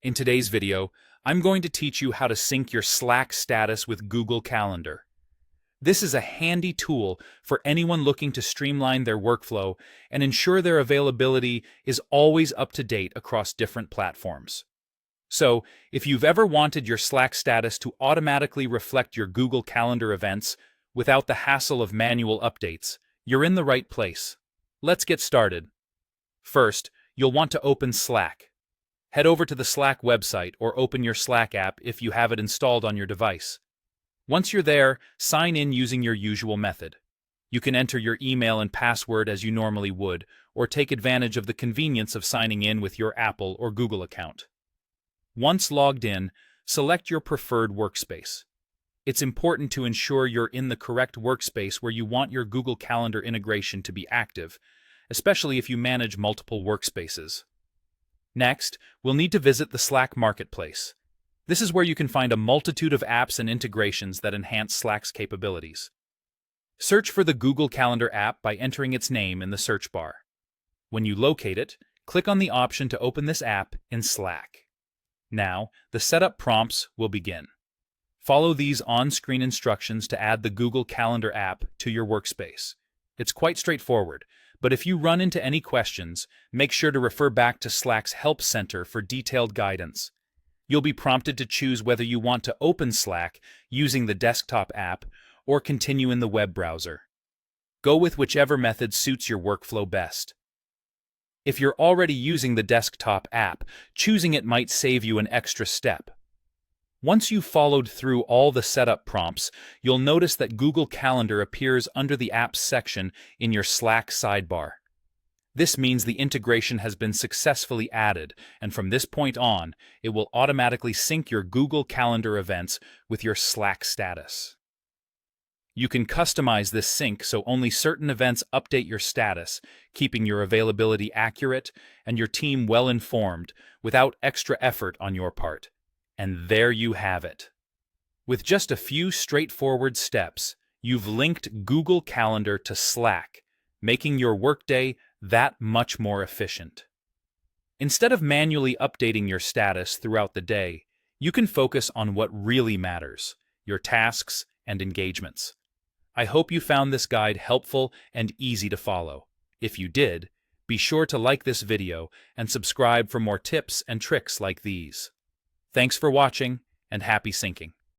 In today's video, I'm going to teach you how to sync your Slack status with Google Calendar. This is a handy tool for anyone looking to streamline their workflow and ensure their availability is always up to date across different platforms. So, if you've ever wanted your Slack status to automatically reflect your Google Calendar events without the hassle of manual updates, you're in the right place. Let's get started. First, you'll want to open Slack. Head over to the Slack website or open your Slack app if you have it installed on your device. Once you're there, sign in using your usual method. You can enter your email and password as you normally would, or take advantage of the convenience of signing in with your Apple or Google account. Once logged in, select your preferred workspace. It's important to ensure you're in the correct workspace where you want your Google Calendar integration to be active, especially if you manage multiple workspaces. Next, we'll need to visit the Slack Marketplace. This is where you can find a multitude of apps and integrations that enhance Slack's capabilities. Search for the Google Calendar app by entering its name in the search bar. When you locate it, click on the option to open this app in Slack. Now, the setup prompts will begin. Follow these on-screen instructions to add the Google Calendar app to your workspace. It's quite straightforward, but if you run into any questions, make sure to refer back to Slack's Help Center for detailed guidance. You'll be prompted to choose whether you want to open Slack using the desktop app or continue in the web browser. Go with whichever method suits your workflow best. If you're already using the desktop app, choosing it might save you an extra step. Once you've followed through all the setup prompts, you'll notice that Google Calendar appears under the Apps section in your Slack sidebar. This means the integration has been successfully added, and from this point on, it will automatically sync your Google Calendar events with your Slack status. You can customize this sync so only certain events update your status, keeping your availability accurate and your team well informed without extra effort on your part. And there you have it. With just a few straightforward steps, you've linked Google Calendar to Slack, making your workday that much more efficient. Instead of manually updating your status throughout the day, you can focus on what really matters, your tasks and engagements. I hope you found this guide helpful and easy to follow. If you did, be sure to like this video and subscribe for more tips and tricks like these. Thanks for watching, and happy syncing.